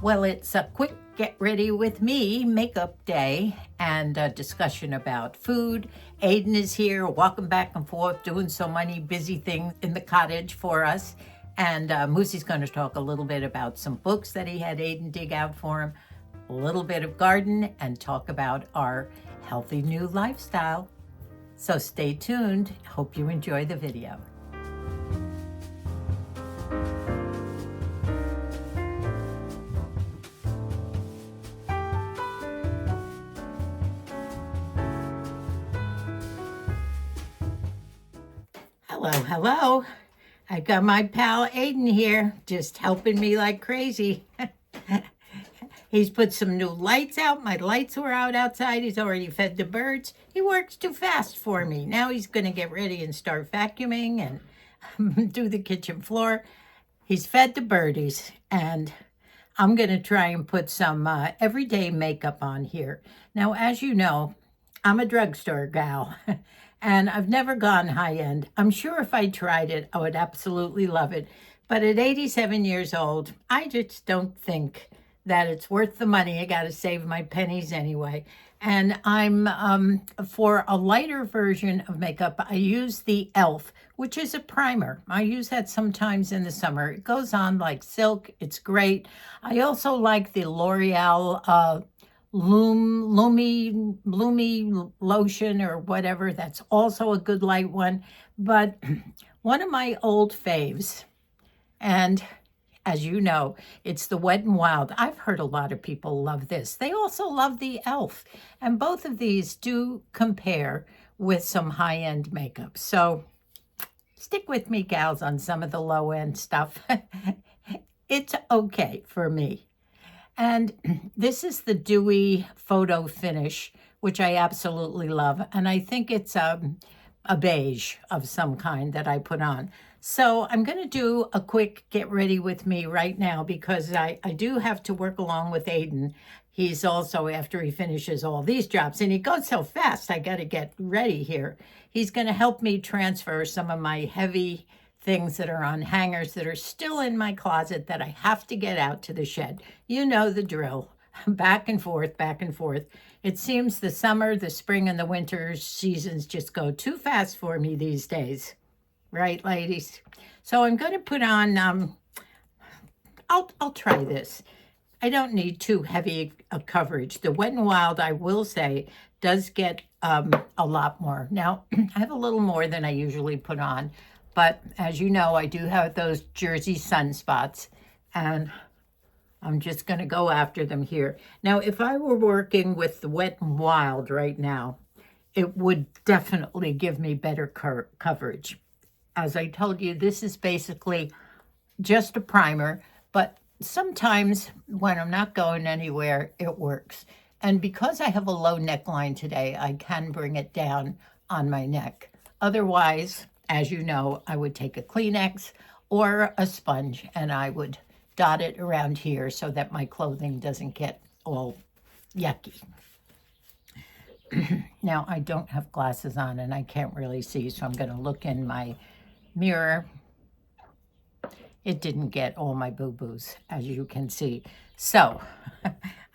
Well, it's a quick get ready with me makeup day and a discussion about food. Aidan is here, walking back and forth, doing so many busy things in the cottage for us. And Moosie's going to talk a little bit about some books that he had Aidan dig out for him, a little bit of garden, and talk about our healthy new lifestyle. So stay tuned. Hope you enjoy the video. Hello. I got my pal Aidan here, just helping me like crazy. He's put some new lights out. My lights were out outside. He's already fed the birds. He works too fast for me. Now he's going to get ready and start vacuuming and do the kitchen floor. He's fed the birdies, and I'm going to try and put some everyday makeup on here. Now, as you know, I'm a drugstore gal. And I've never gone high end. I'm sure if I tried it, I would absolutely love it. But at 87 years old, I just don't think that it's worth the money. I got to save my pennies anyway. And I'm, for a lighter version of makeup, I use the e.l.f., which is a primer. I use that sometimes in the summer. It goes on like silk. It's great. I also like the L'Oreal Lumi lotion or whatever. That's also a good light one. But one of my old faves, and as you know, it's the Wet n Wild. I've heard a lot of people love this. They also love the e.l.f. And both of these do compare with some high-end makeup. So stick with me, gals, on some of the low-end stuff. It's okay for me. And this is the Dewy Photo Finish, which I absolutely love. And I think it's a beige of some kind that I put on. So I'm going to do a quick get ready with me right now because I do have to work along with Aidan. He's also, after he finishes all these jobs, and he goes so fast, I got to get ready here. He's going to help me transfer some of my heavy things that are on hangers that are still in my closet that I have to get out to the shed. You know the drill. Back and forth, back and forth. It seems the summer, the spring, and the winter seasons just go too fast for me these days. Right, ladies? So I'm going to put on, I'll try this. I don't need too heavy a coverage. The Wet n Wild, I will say, does get a lot more. Now, I have a little more than I usually put on. But as you know, I do have those Jersey sunspots, and I'm just going to go after them here. Now, if I were working with the Wet n Wild right now, it would definitely give me better coverage. As I told you, this is basically just a primer, but sometimes when I'm not going anywhere, it works. And because I have a low neckline today, I can bring it down on my neck. Otherwise, as you know, I would take a Kleenex or a sponge and I would dot it around here so that my clothing doesn't get all yucky. Now, I don't have glasses on and I can't really see, so I'm going to look in my mirror. It didn't get all my boo-boos, as you can see. So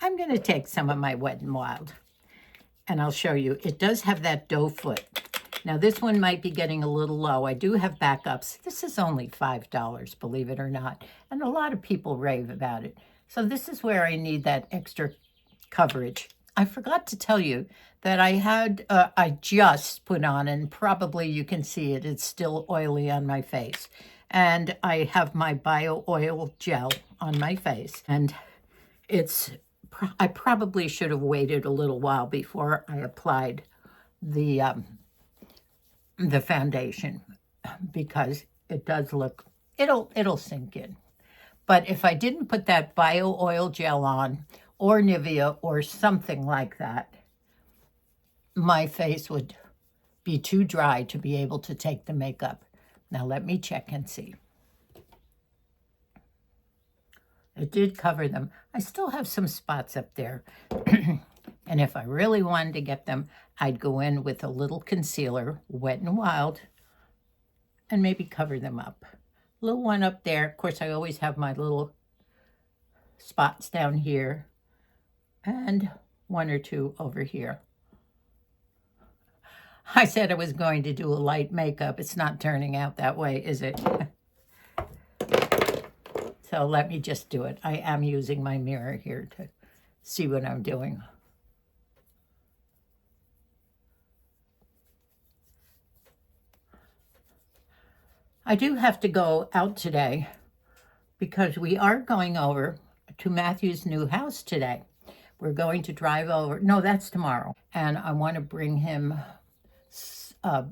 I'm going to take some of my Wet n Wild and I'll show you. It does have that doe foot. Now, this one might be getting a little low. I do have backups. This is only $5, believe it or not. And a lot of people rave about it. So this is where I need that extra coverage. I forgot to tell you that I just put on, and probably you can see it, it's still oily on my face. And I have my bio oil gel on my face. And I probably should have waited a little while before I applied the foundation, because it does look, it'll sink in. But if I didn't put that bio oil gel on, or Nivea, or something like that, my face would be too dry to be able to take the makeup. Now let me check and see. It did cover them. I still have some spots up there. And if I really wanted to get them, I'd go in with a little concealer, Wet n Wild, and maybe cover them up. Little one up there. Of course, I always have my little spots down here and one or two over here. I said I was going to do a light makeup. It's not turning out that way, is it? So let me just do it. I am using my mirror here to see what I'm doing. I do have to go out today because we are going over to Matthew's new house today. We're going to drive over. No, that's tomorrow. And I want to bring him a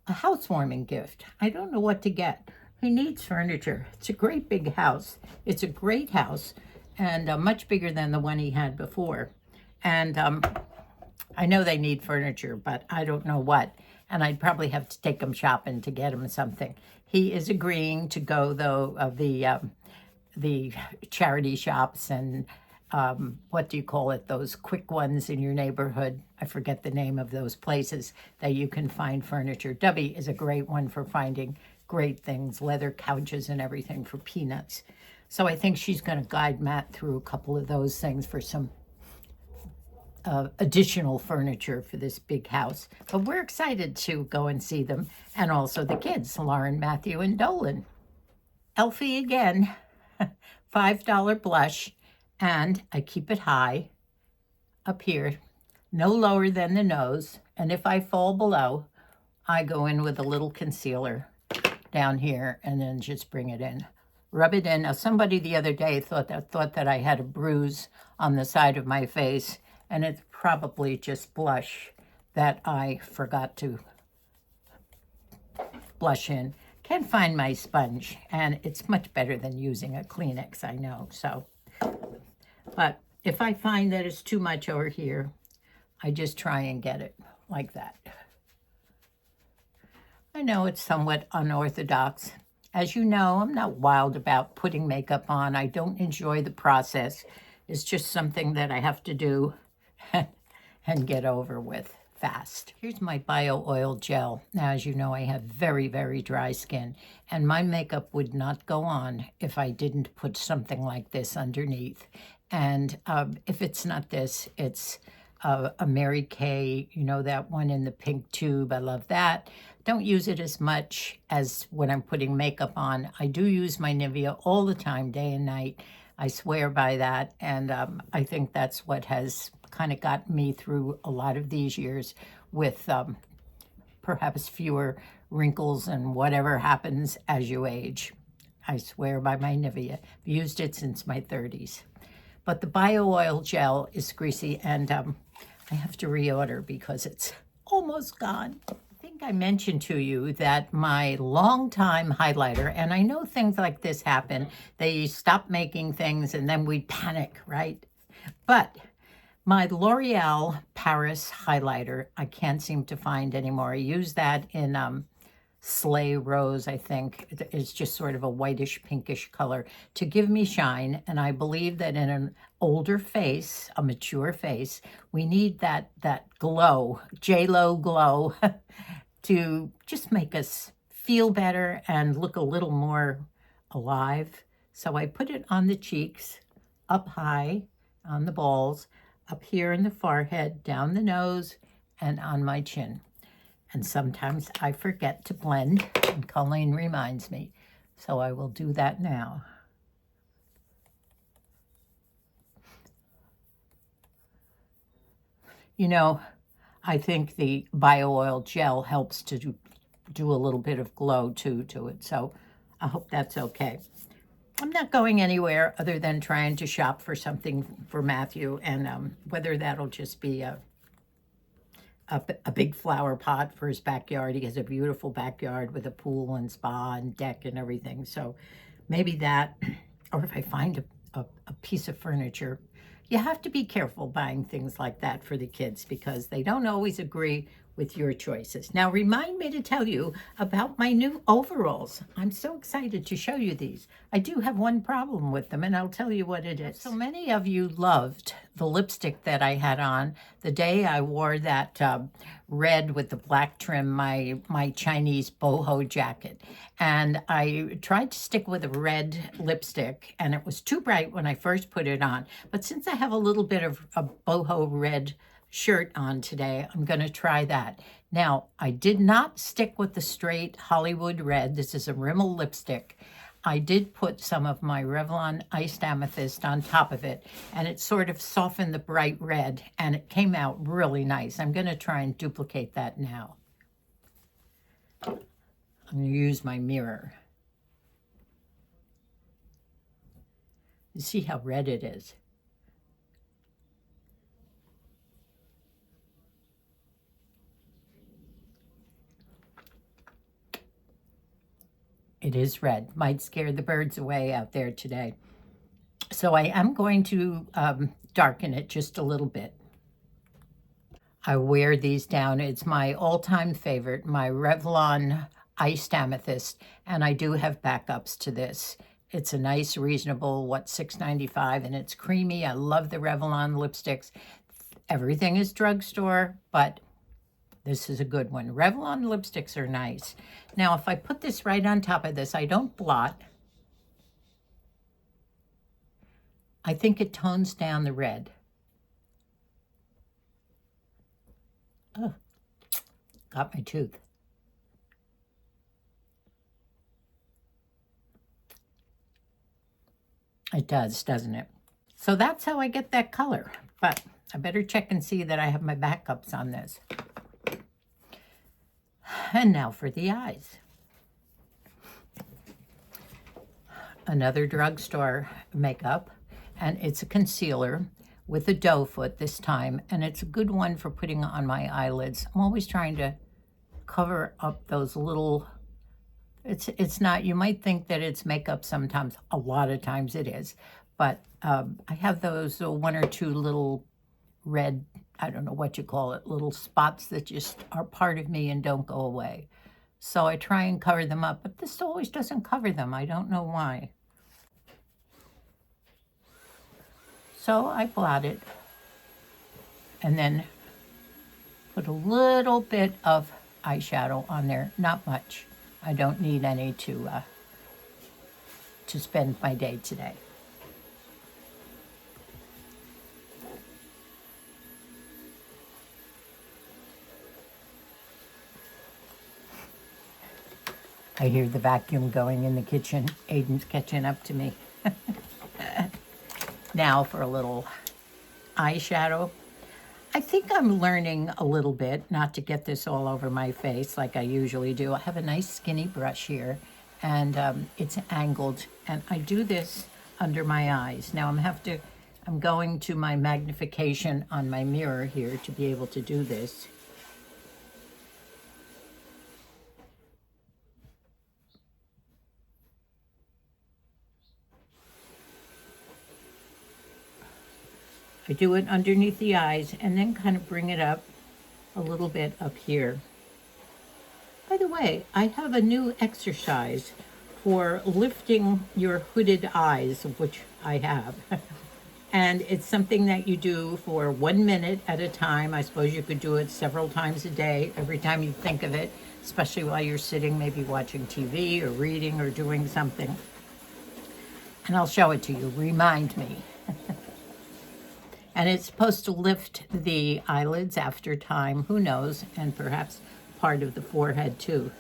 housewarming gift. I don't know what to get. He needs furniture. It's a great big house. It's a great house and much bigger than the one he had before. And I know they need furniture, but I don't know what. And I'd probably have to take him shopping to get him something. He is agreeing to go, though, of the charity shops and what do you call it, those quick ones in your neighborhood. I forget the name of those places that you can find furniture. Debbie is a great one for finding great things, leather couches and everything for peanuts. So I think she's going to guide Matt through a couple of those things for some additional furniture for this big house. But we're excited to go and see them, and also the kids, Lauren, Matthew, and Dolan. Elfie again, $5 blush, and I keep it high up here, no lower than the nose, and if I fall below, I go in with a little concealer down here and then just bring it in. Rub it in. Now, somebody the other day thought that I had a bruise on the side of my face, and it's probably just blush that I forgot to blush in. Can't find my sponge, and it's much better than using a Kleenex, I know. So, but if I find that it's too much over here, I just try and get it like that. I know it's somewhat unorthodox. As you know, I'm not wild about putting makeup on. I don't enjoy the process. It's just something that I have to do and get over with fast. Here's my bio oil gel. Now, as you know, I have very, very dry skin, and my makeup would not go on if I didn't put something like this underneath. And if it's not this, it's a Mary Kay, you know, that one in the pink tube. I love that. Don't use it as much as when I'm putting makeup on. I do use my Nivea all the time, day and night. I swear by that, and I think that's what has kind of got me through a lot of these years with perhaps fewer wrinkles and whatever happens as you age. I swear by my Nivea. I've used it since my 30s. But the bio oil gel is greasy, and I have to reorder because it's almost gone. I think I mentioned to you that my longtime highlighter, and I know things like this happen, they stop making things and then we panic, right? But my L'Oreal Paris highlighter, I can't seem to find anymore. I use that in Slay Rose, I think. It's just sort of a whitish, pinkish color to give me shine. And I believe that in an older face, a mature face, we need that glow, J-Lo glow, to just make us feel better and look a little more alive. So I put it on the cheeks, up high, on the balls, up here in the forehead, down the nose, and on my chin. And sometimes I forget to blend, and Colleen reminds me. So I will do that now. You know, I think the bio oil gel helps to do a little bit of glow too to it. So I hope that's okay. I'm not going anywhere other than trying to shop for something for Matthew, and whether that'll just be a big flower pot for his backyard. He has a beautiful backyard with a pool and spa and deck and everything. So maybe that, or if I find a piece of furniture. You have to be careful buying things like that for the kids because they don't always agree with your choices. Now, remind me to tell you about my new overalls. I'm so excited to show you these. I do have one problem with them, and I'll tell you what it is. So many of you loved the lipstick that I had on the day I wore that red with the black trim, my Chinese boho jacket. And I tried to stick with a red lipstick, and it was too bright when I first put it on. But since I have a little bit of a boho red shirt on today, I'm going to try that. Now, I did not stick with the straight Hollywood red. This is a Rimmel lipstick. I did put some of my Revlon Iced Amethyst on top of it, and it sort of softened the bright red, and it came out really nice. I'm going to try and duplicate that now. I'm going to use my mirror. You see how red it is? It is red. Might scare the birds away out there today. So I am going to darken it just a little bit. I wear these down. It's my all-time favorite, my Revlon Iced Amethyst, and I do have backups to this. It's a nice, reasonable, $6.95, and it's creamy. I love the Revlon lipsticks. Everything is drugstore, but this is a good one. Revlon lipsticks are nice. Now, if I put this right on top of this, I don't blot. I think it tones down the red. Oh, got my tooth. It does, doesn't it? So that's how I get that color. But I better check and see that I have my backups on this. And now for the eyes. Another drugstore makeup, and it's a concealer with a doe foot this time, and it's a good one for putting on my eyelids. I'm always trying to cover up those little, it's not, you might think that it's makeup sometimes, a lot of times it is, but I have those one or two little red, I don't know what you call it, little spots that just are part of me and don't go away. So I try and cover them up, but this always doesn't cover them. I don't know why. So I blot it and then put a little bit of eyeshadow on there, not much. I don't need any to spend my day today. I hear the vacuum going in the kitchen. Aidan's catching up to me. Now for a little eyeshadow. I think I'm learning a little bit not to get this all over my face like I usually do. I have a nice skinny brush here, and it's angled, and I do this under my eyes. Now I'm going to my magnification on my mirror here to be able to do this. I do it underneath the eyes and then kind of bring it up a little bit up here. By the way, I have a new exercise for lifting your hooded eyes, which I have. And it's something that you do for 1 minute at a time. I suppose you could do it several times a day, every time you think of it, especially while you're sitting, maybe watching TV or reading or doing something. And I'll show it to you. Remind me. And it's supposed to lift the eyelids after time, who knows, and perhaps part of the forehead too.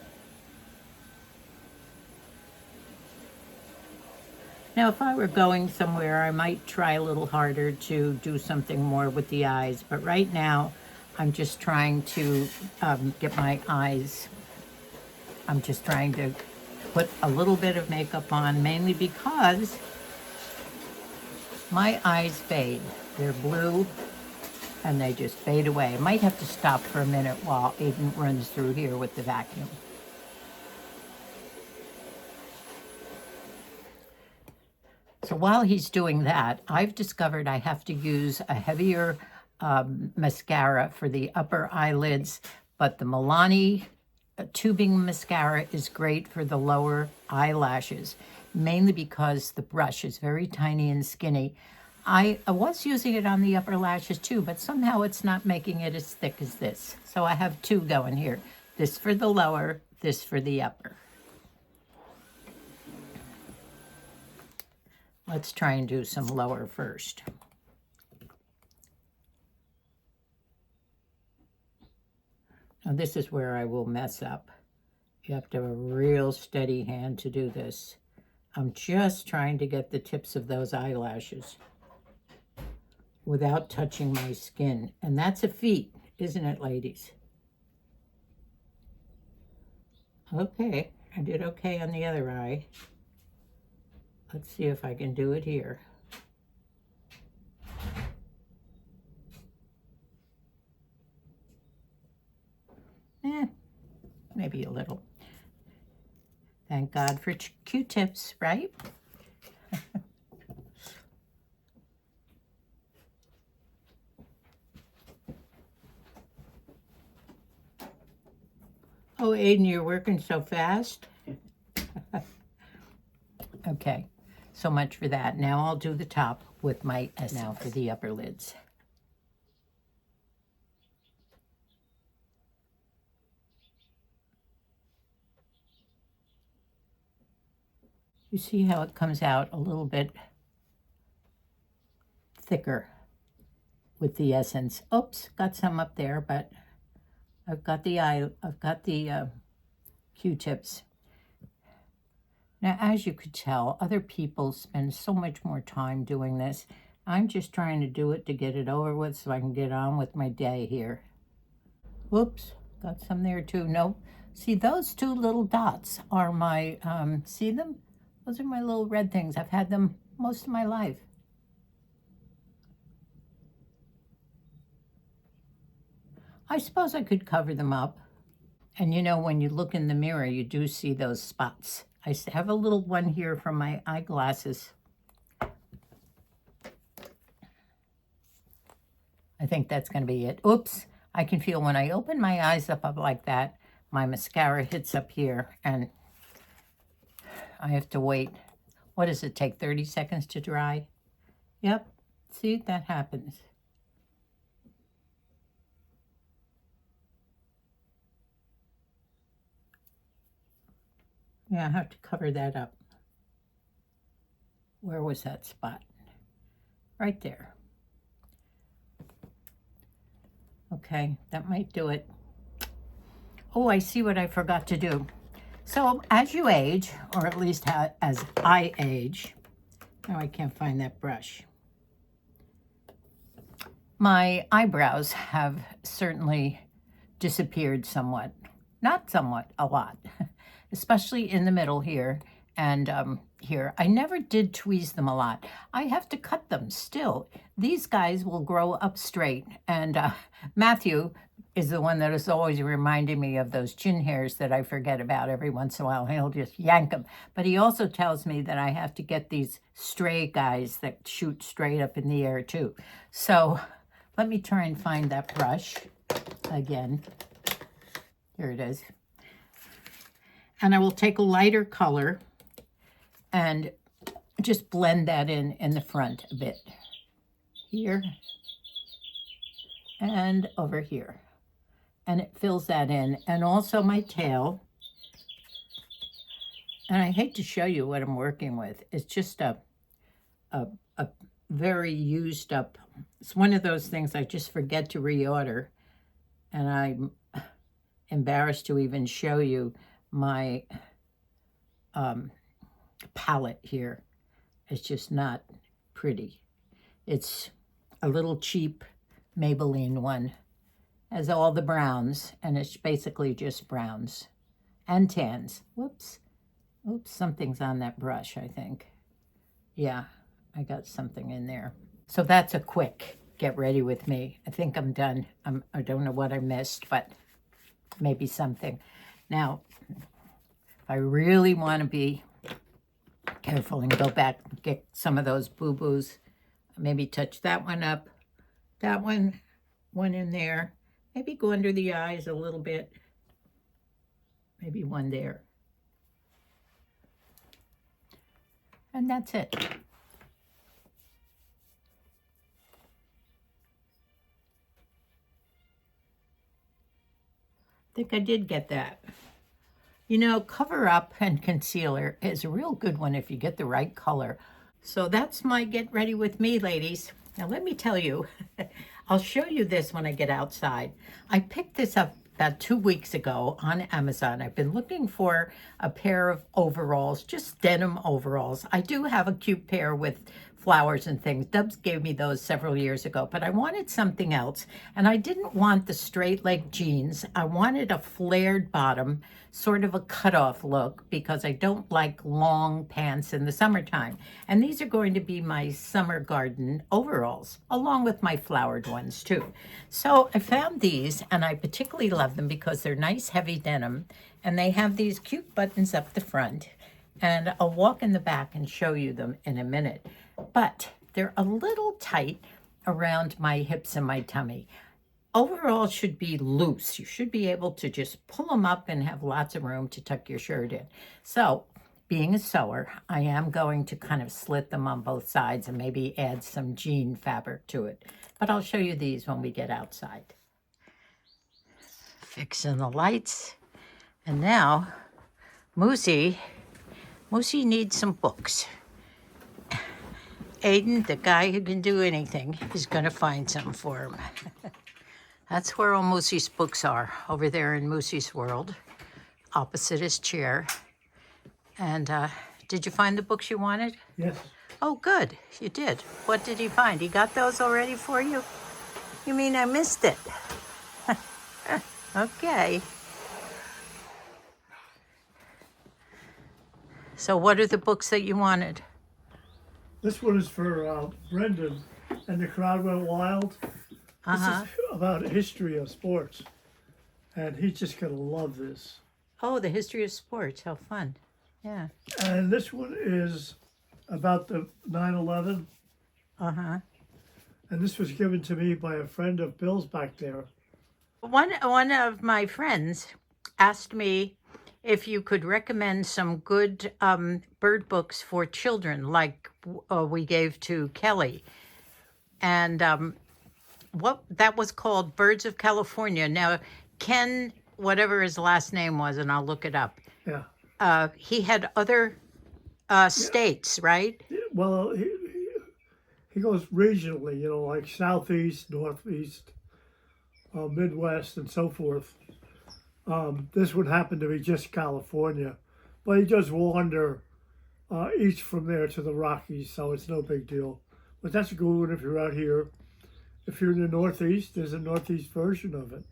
Now, if I were going somewhere, I might try a little harder to do something more with the eyes, but right now, I'm just trying to get my eyes, I'm just trying to put a little bit of makeup on, mainly because my eyes fade. They're blue, and they just fade away. I might have to stop for a minute while Aidan runs through here with the vacuum. So while he's doing that, I've discovered I have to use a heavier mascara for the upper eyelids, but the Milani tubing mascara is great for the lower eyelashes, mainly because the brush is very tiny and skinny. I was using it on the upper lashes too, but somehow it's not making it as thick as this. So I have two going here. This for the lower, this for the upper. Let's try and do some lower first. Now this is where I will mess up. You have to have a real steady hand to do this. I'm just trying to get the tips of those eyelashes without touching my skin. And that's a feat, isn't it, ladies? Okay, I did okay on the other eye. Let's see if I can do it here. Maybe a little. Thank God for Q-tips, right? Oh, Aidan, you're working so fast. Okay, so much for that. Now I'll do the top with my essence. Now for the upper lids. You see how it comes out a little bit thicker with the essence. Oops, got some up there, but I've got the Q-tips. Now, as you could tell, other people spend so much more time doing this. I'm just trying to do it to get it over with so I can get on with my day here. Whoops, got some there too. No, see those two little dots are my, see them? Those are my little red things. I've had them most of my life. I suppose I could cover them up. And you know, when you look in the mirror, you do see those spots. I have a little one here from my eyeglasses. I think that's going to be it. Oops, I can feel when I open my eyes up like that, my mascara hits up here, and I have to wait. What does it take, 30 seconds to dry? Yep, see, that happens. Yeah, I have to cover that up. Where was that spot? Right there. Okay, that might do it. Oh, I see what I forgot to do. So as you age, or at least as I age, now I can't find that brush. My eyebrows have certainly disappeared somewhat. Not somewhat, a lot. Especially in the middle here and here. I never did tweeze them a lot. I have to cut them still. These guys will grow up straight. And Matthew is the one that is always reminding me of those chin hairs that I forget about every once in a while. He'll just yank them. But he also tells me that I have to get these stray guys that shoot straight up in the air too. So let me try and find that brush again. Here it is. And I will take a lighter color and just blend that in the front a bit. Here and over here. And it fills that in. And also my tail. And I hate to show you what I'm working with. It's just a very used up. It's one of those things I just forget to reorder. And I'm embarrassed to even show you my palette here. It's just not pretty. It's a little cheap Maybelline one. Has all the browns, and it's basically just browns and tans. Whoops. Oops, something's on that brush, I think. Yeah, I got something in there. So that's a quick get ready with me. I think I'm done. I don't know what I missed, but maybe something. Now, if I really want to be careful and go back and get some of those boo-boos, maybe touch that one up, that one in there, Maybe go under the eyes a little bit. Maybe one there. And that's it. I think I did get that. You know, cover up and concealer is a real good one if you get the right color. So that's my get ready with me, ladies. Now let me tell you, I'll show you this when I get outside. I picked this up about 2 weeks ago on Amazon. I've been looking for a pair of overalls, just denim overalls. I do have a cute pair with flowers and things. Dubs gave me those several years ago, but I wanted something else. And I didn't want the straight leg jeans. I wanted a flared bottom, sort of a cutoff look, because I don't like long pants in the summertime. And these are going to be my summer garden overalls, along with my flowered ones too. So I found these, and I particularly love them because they're nice heavy denim, and they have these cute buttons up the front. And I'll walk in the back and show you them in a minute. But they're a little tight around my hips and my tummy. Overalls should be loose. You should be able to just pull them up and have lots of room to tuck your shirt in. So, being a sewer, I am going to kind of slit them on both sides and maybe add some jean fabric to it. But I'll show you these when we get outside. Fixing the lights. And now, Moosie needs some books. Aidan, the guy who can do anything, is going to find something for him. That's where all Moosie's books are, over there in Moosie's world, opposite his chair. And did you find the books you wanted? Yes. Oh, good. You did. What did he find? He got those already for you? You mean I missed it? Okay. So what are the books that you wanted? This one is for Brendan, and the crowd went wild. This is about history of sports, and he's just gonna love this. Oh, the history of sports. How fun. Yeah. And this one is about the 9/11, Uh-huh. and this was given to me by a friend of Bill's back there. One of my friends asked me if you could recommend some good bird books for children, like we gave to Kelly. And what that was called Birds of California. Now, Ken, whatever his last name was, and I'll look it up, Yeah. he had other states, right? Well, he goes regionally, you know, like southeast, northeast, Midwest, and so forth. This would happen to be just California, but he does wander east from there to the Rockies, so it's no big deal. But that's a good one if you're out here. If you're in the Northeast, there's a Northeast version of it.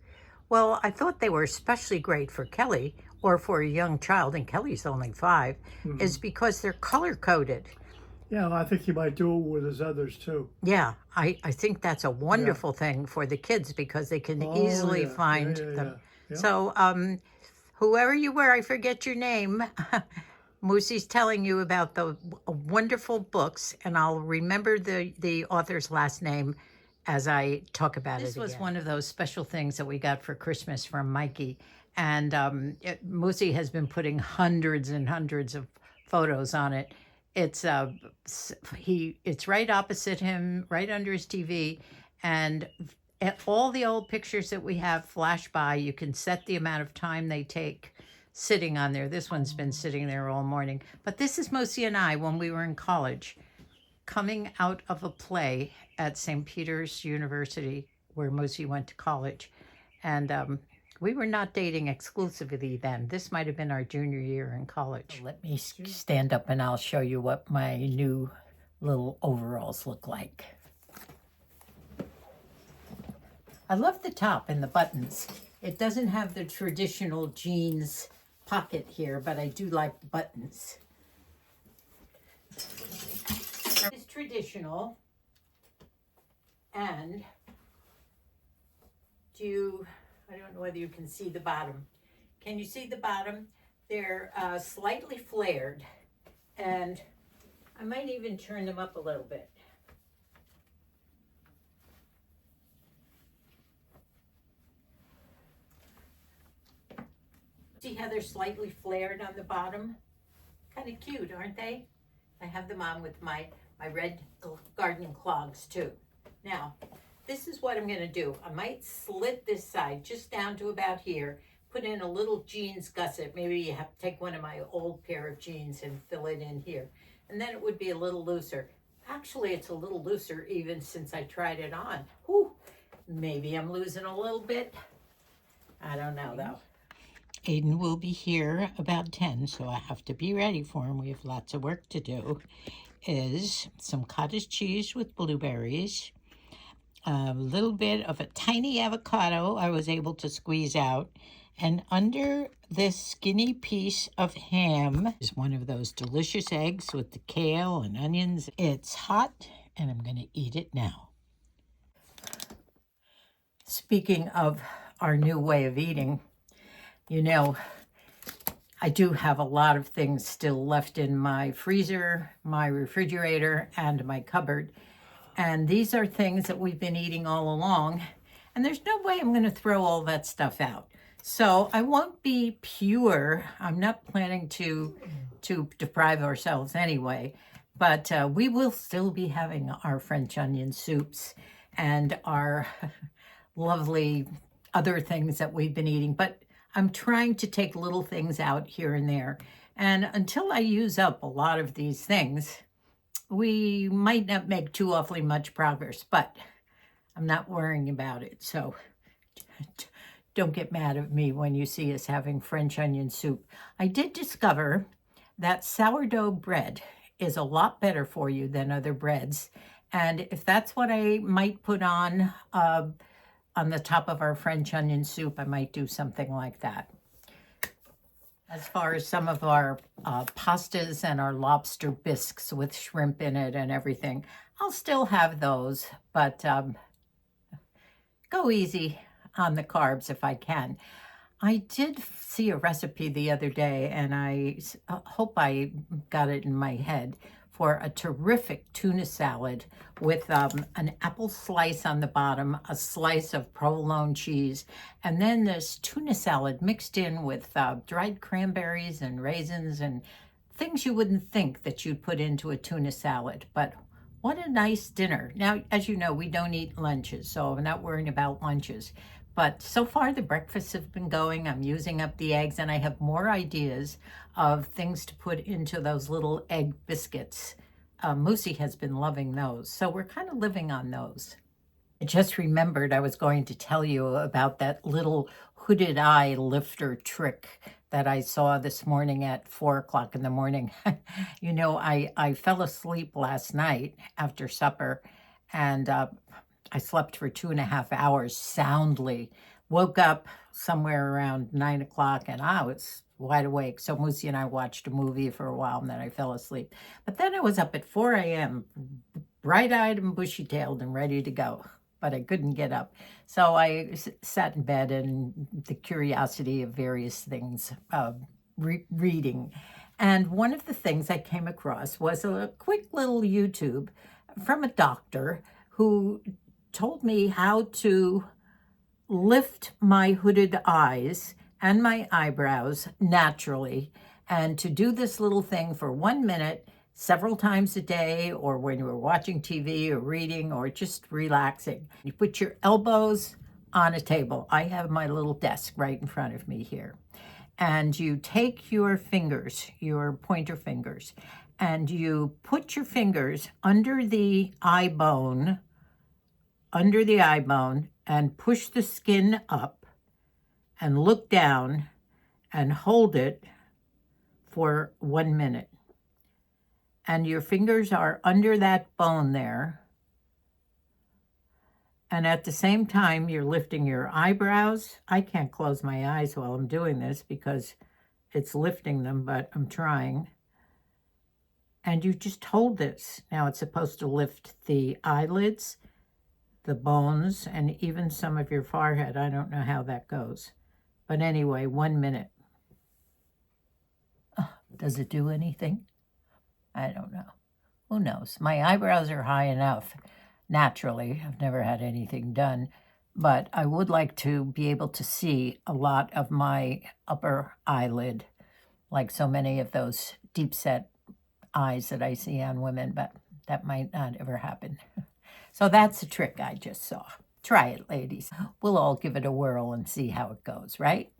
Well, I thought they were especially great for Kelly, or for a young child, and Kelly's only 5, is because they're color-coded. Yeah, I think he might do it with his others too. Yeah, I think that's a wonderful thing for the kids because they can easily find them. Yeah. So, whoever you were, I forget your name. Moosie's telling you about the wonderful books, and I'll remember the author's last name as I talk about it again. This was one of those special things that we got for Christmas from Mikey, and Moosie has been putting hundreds and hundreds of photos on it. It's right opposite him, right under his TV, and all the old pictures that we have flash by. You can set the amount of time they take sitting on there. This one's been sitting there all morning. But this is Moosie and I when we were in college, coming out of a play at St. Peter's University, where Moosie went to college. And we were not dating exclusively then. This might have been our junior year in college. Let me stand up and I'll show you what my new little overalls look like. I love the top and the buttons. It doesn't have the traditional jeans pocket here, but I do like the buttons. It's traditional, and I don't know whether you can see the bottom. Can you see the bottom? They're slightly flared, and I might even turn them up a little bit. see how they're slightly flared on the bottom? Kind of cute, aren't they? I have them on with my red gardening clogs too. Now, this is what I'm going to do. I might slit this side just down to about here, put in a little jeans gusset. Maybe you have to take one of my old pair of jeans and fill it in here. And then it would be a little looser. Actually, it's a little looser even since I tried it on. Whew, maybe I'm losing a little bit. I don't know though. Aidan will be here about 10, so I have to be ready for him. We have lots of work to do. Is some cottage cheese with blueberries, a little bit of a tiny avocado I was able to squeeze out, and under this skinny piece of ham is one of those delicious eggs with the kale and onions. It's hot, and I'm going to eat it now. Speaking of our new way of eating, you know, I do have a lot of things still left in my freezer, my refrigerator, and my cupboard. And these are things that we've been eating all along. And there's no way I'm going to throw all that stuff out. So I won't be pure. I'm not planning to deprive ourselves anyway. But we will still be having our French onion soups and our lovely other things that we've been eating. But I'm trying to take little things out here and there. And until I use up a lot of these things, we might not make too awfully much progress, but I'm not worrying about it. So don't get mad at me when you see us having French onion soup. I did discover that sourdough bread is a lot better for you than other breads. And if that's what I might put on the top of our French onion soup, I might do something like that. As far as some of our pastas and our lobster bisques with shrimp in it and everything, I'll still have those, but go easy on the carbs if I can. I did see a recipe the other day, and I hope I got it in my head, for a terrific tuna salad with an apple slice on the bottom, a slice of provolone cheese, and then this tuna salad mixed in with dried cranberries and raisins and things you wouldn't think that you'd put into a tuna salad. But what a nice dinner. Now, as you know, we don't eat lunches, so I'm not worrying about lunches. But so far, the breakfasts have been going. I'm using up the eggs, and I have more ideas of things to put into those little egg biscuits. Moosie has been loving those, so we're kind of living on those. I just remembered I was going to tell you about that little hooded eye lifter trick that I saw this morning at 4 o'clock in the morning. You know, I fell asleep last night after supper, and I slept for 2.5 hours soundly. Woke up somewhere around 9 o'clock, and I was wide awake. So Moosie and I watched a movie for a while, and then I fell asleep. But then I was up at 4 a.m., bright-eyed and bushy-tailed and ready to go. But I couldn't get up. So I sat in bed, and the curiosity of various things, reading. And one of the things I came across was a quick little YouTube from a doctor who told me how to lift my hooded eyes and my eyebrows naturally, and to do this little thing for 1 minute several times a day, or when you were watching TV or reading or just relaxing. You put your elbows on a table. I have my little desk right in front of me here. And you take your fingers, your pointer fingers, and you put your fingers under the eye bone, and push the skin up and look down and hold it for 1 minute. And your fingers are under that bone there. And at the same time, you're lifting your eyebrows. I can't close my eyes while I'm doing this because it's lifting them, but I'm trying. And you just hold this. Now it's supposed to lift the eyelids, the bones, and even some of your forehead. I don't know how that goes. But anyway, 1 minute. Does it do anything? I don't know. Who knows? My eyebrows are high enough naturally. I've never had anything done. but I would like to be able to see a lot of my upper eyelid, like so many of those deep set eyes that I see on women, but that might not ever happen. So that's a trick I just saw. Try it, ladies. We'll all give it a whirl and see how it goes, right?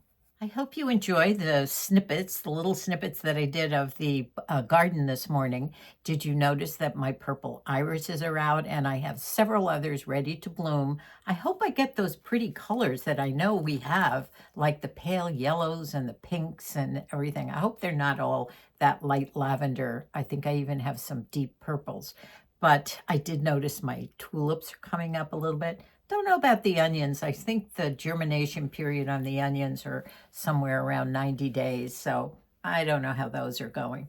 I hope you enjoy the snippets, the little snippets that I did of the garden this morning. Did you notice that my purple irises are out and I have several others ready to bloom? I hope I get those pretty colors that I know we have, like the pale yellows and the pinks and everything. I hope they're not all that light lavender. I think I even have some deep purples. But I did notice my tulips are coming up a little bit. Don't know about the onions. I think the germination period on the onions are somewhere around 90 days. So I don't know how those are going.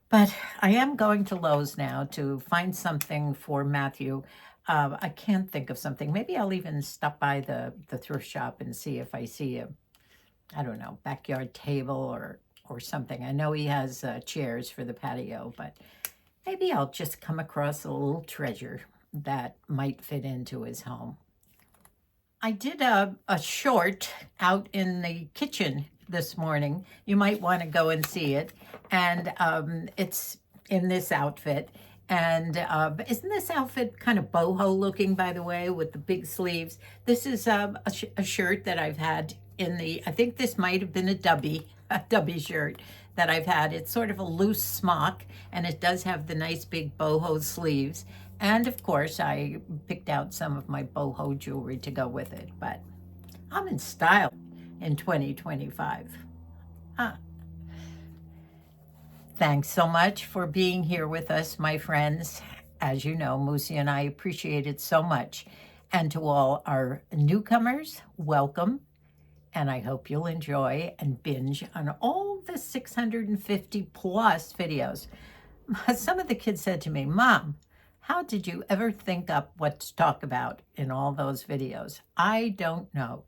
But I am going to Lowe's now to find something for Matthew. I can't think of something. Maybe I'll even stop by the thrift shop and see if I see a, I don't know, backyard table or something. I know he has chairs for the patio, but maybe I'll just come across a little treasure that might fit into his home. I did a short out in the kitchen this morning. You might want to go and see it. And it's in this outfit. And isn't this outfit kind of boho looking, by the way, with the big sleeves? This is a shirt that I've had in the, I think this might have been a dubby shirt that I've had. It's sort of a loose smock, and it does have the nice big boho sleeves. And of course, I picked out some of my boho jewelry to go with it, but I'm in style in 2025. Ah, thanks so much for being here with us, my friends. As you know, Moosie and I appreciate it so much. And to all our newcomers, welcome. And I hope you'll enjoy and binge on all the 650 plus videos. Some of the kids said to me, Mom, how did you ever think up what to talk about in all those videos? I don't know.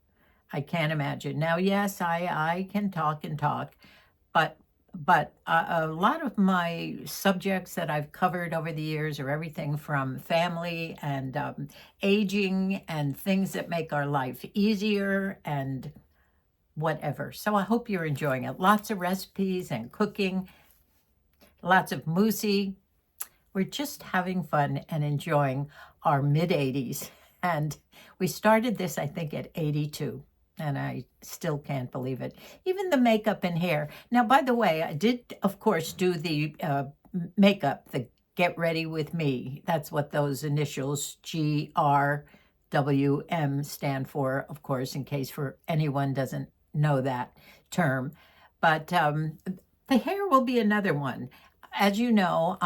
I can't imagine. Now, yes, I can talk and talk, but a lot of my subjects that I've covered over the years are everything from family and aging and things that make our life easier and whatever. So I hope you're enjoying it. Lots of recipes and cooking, lots of Moosie. We're just having fun and enjoying our mid-80s. And we started this, I think, at 82. And I still can't believe it. Even the makeup and hair. Now, by the way, I did, of course, do the makeup, the Get Ready With Me. That's what those initials, GRWM, stand for, of course, in case for anyone doesn't know that term. But the hair will be another one. As you know,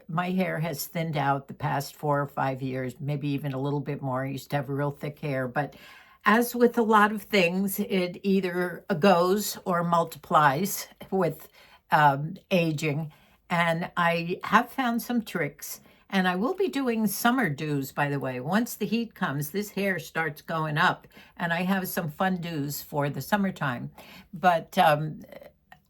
my hair has thinned out the past 4 or 5 years, maybe even a little bit more. I used to have real thick hair, but as with a lot of things, it either goes or multiplies with aging. And I have found some tricks. And I will be doing summer do's, by the way. Once the heat comes, this hair starts going up. And I have some fun do's for the summertime. But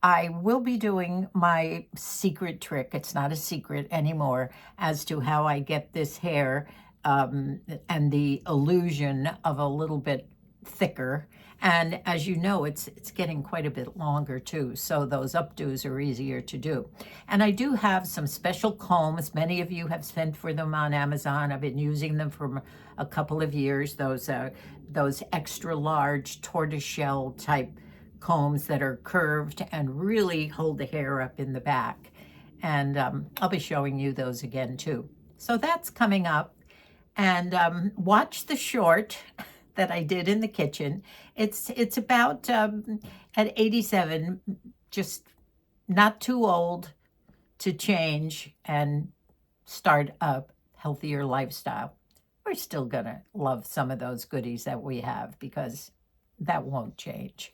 I will be doing my secret trick. It's not a secret anymore as to how I get this hair and the illusion of a little bit thicker. And as you know, it's getting quite a bit longer too. So those updos are easier to do. And I do have some special combs. Many of you have sent for them on Amazon. I've been using them for a couple of years. Those extra large tortoiseshell type combs that are curved and really hold the hair up in the back. And I'll be showing you those again too. So that's coming up. And watch the short that I did in the kitchen. It's about at 87, just not too old to change and start a healthier lifestyle. We're still gonna love some of those goodies that we have because that won't change.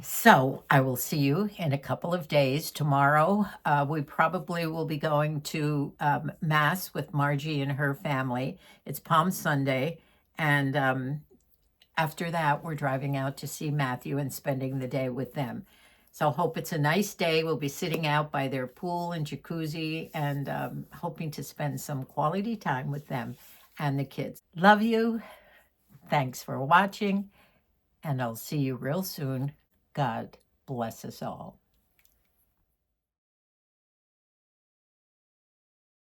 So I will see you in a couple of days. Tomorrow, we probably will be going to Mass with Margie and her family. It's Palm Sunday. And after that, we're driving out to see Matthew and spending the day with them. So hope it's a nice day. We'll be sitting out by their pool and jacuzzi and hoping to spend some quality time with them. and the kids. Love you. Thanks for watching, and I'll see you real soon. God bless us all.